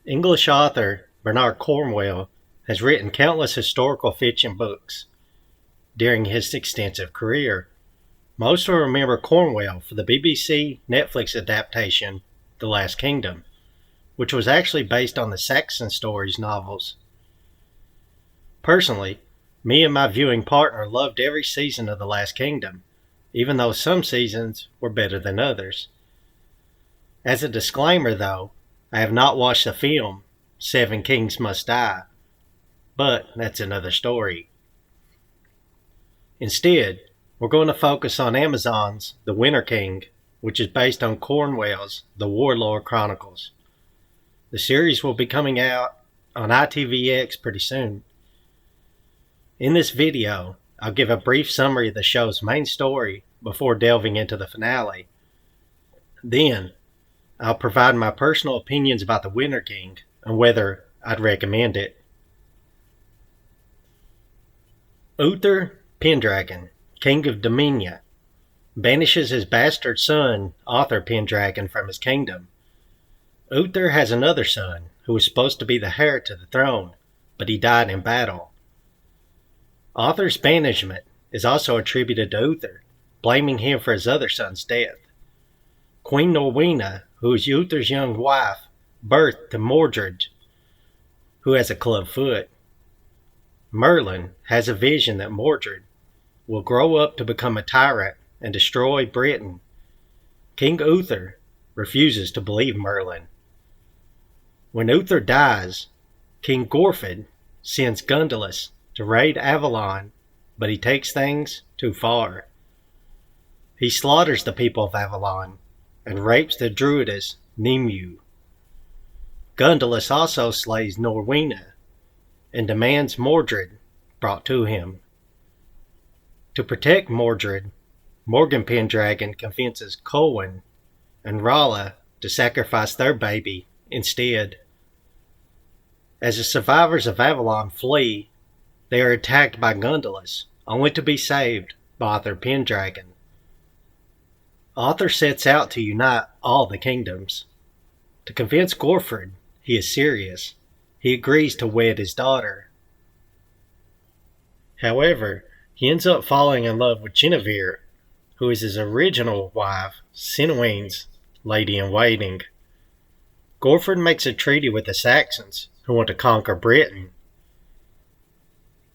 English author Bernard Cornwell has written countless historical fiction books during his extensive career. Most will remember Cornwell for the BBC Netflix adaptation, The Last Kingdom, which was actually based on the Saxon Stories novels. Personally, me and my viewing partner loved every season of The Last Kingdom, even though some seasons were better than others. As a disclaimer, though, I have not watched the film Seven Kings Must Die, but that's another story. Instead, we're going to focus on Amazon's The Winter King, which is based on Cornwell's The Warlord Chronicles. The series will be coming out on ITVX pretty soon. In this video, I'll give a brief summary of the show's main story before delving into the finale. Then, I'll provide my personal opinions about The Winter King and whether I'd recommend it. Uther Pendragon, King of Dominion, banishes his bastard son, Arthur Pendragon, from his kingdom. Uther has another son who was supposed to be the heir to the throne, but he died in battle. Arthur's banishment is also attributed to Uther, blaming him for his other son's death. Queen Norwina, who is Uther's young wife, birthed to Mordred, who has a club foot. Merlin has a vision that Mordred will grow up to become a tyrant and destroy Britain. King Uther refuses to believe Merlin. When Uther dies, King Gorfed sends Gundulus to raid Avalon, but he takes things too far. He slaughters the people of Avalon and rapes the druidess Nimue. Gundulus also slays Norwina and demands Mordred brought to him. To protect Mordred, Morgan Pendragon convinces Colwyn and Rala to sacrifice their baby instead. As the survivors of Avalon flee, they are attacked by Gundulus, only to be saved by Arthur Pendragon. Arthur sets out to unite all the kingdoms. To convince Gorfred he is serious, he agrees to wed his daughter. However, he ends up falling in love with Guinevere, who is his original wife, Sinween's lady-in-waiting. Gorfred makes a treaty with the Saxons, who want to conquer Britain.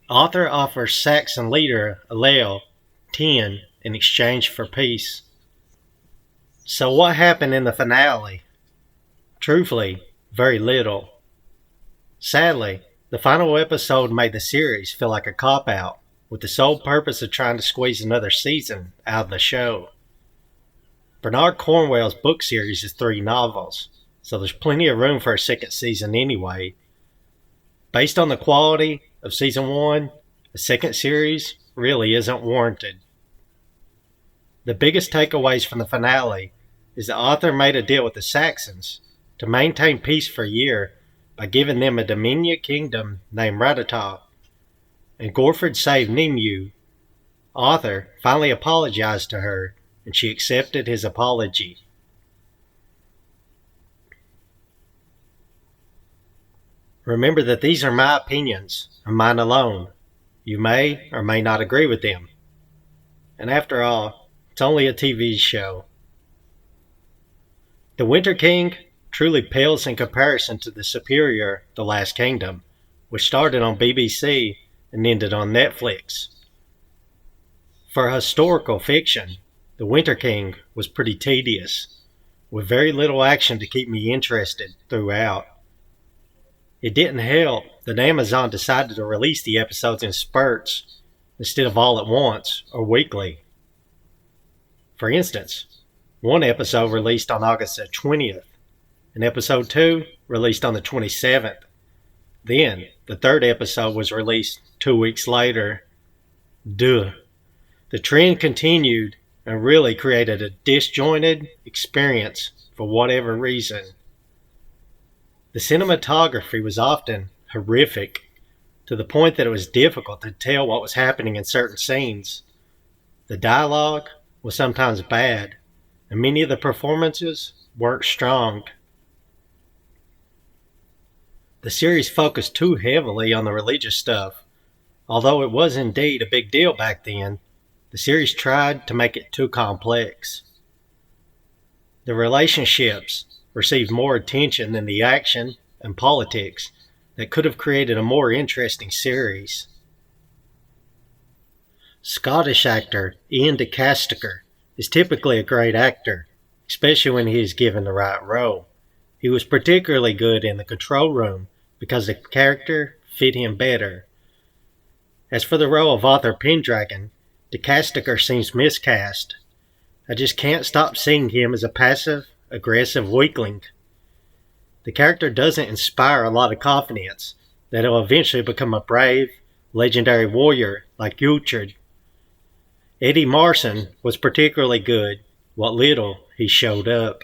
Arthur offers Saxon leader Aelle 10 in exchange for peace. So what happened in the finale? Truthfully, very little. Sadly, the final episode made the series feel like a cop-out, with the sole purpose of trying to squeeze another season out of the show. Bernard Cornwell's book series is 3 novels, so there's plenty of room for a second season anyway. Based on the quality of season 1, a second series really isn't warranted. The biggest takeaways from the finale is that Arthur made a deal with the Saxons to maintain peace for a year by giving them a Dominion kingdom named Ratatoa, and Gorfred saved Nimue. Arthur finally apologized to her, and she accepted his apology. Remember that these are my opinions, and mine alone. You may or may not agree with them. And after all, it's only a TV show. The Winter King truly pales in comparison to the superior The Last Kingdom, which started on BBC and ended on Netflix. For historical fiction, The Winter King was pretty tedious, with very little action to keep me interested throughout. It didn't help that Amazon decided to release the episodes in spurts instead of all at once or weekly. For instance, one episode released on August the 20th, and episode 2 released on the 27th. Then, the third episode was released 2 weeks later. Duh. The trend continued and really created a disjointed experience for whatever reason. The cinematography was often horrific, to the point that it was difficult to tell what was happening in certain scenes. The dialogue was sometimes bad, and many of the performances weren't strong. The series focused too heavily on the religious stuff. Although it was indeed a big deal back then, the series tried to make it too complex. The relationships received more attention than the action and politics that could have created a more interesting series. Scottish actor Ian DeCastecker is typically a great actor, especially when he is given the right role. He was particularly good in The Control Room because the character fit him better. As for the role of Arthur Pendragon, DeCastecker seems miscast. I just can't stop seeing him as a passive, aggressive weakling. The character doesn't inspire a lot of confidence that he'll eventually become a brave, legendary warrior like Uhtred. Eddie Marsan was particularly good, what little he showed up.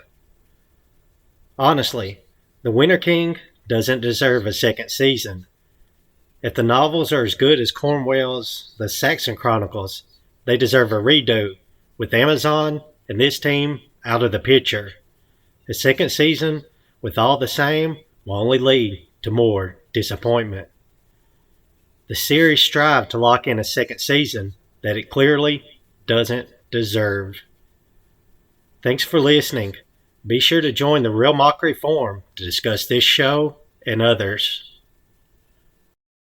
Honestly, The Winter King doesn't deserve a second season. If the novels are as good as Cornwell's The Saxon Chronicles, they deserve a redo, with Amazon and this team out of the picture. The second season, with all the same, will only lead to more disappointment. The series strived to lock in a second season that it clearly doesn't deserve. Thanks for listening. Be sure to join the Reel Mockery Forum to discuss this show and others.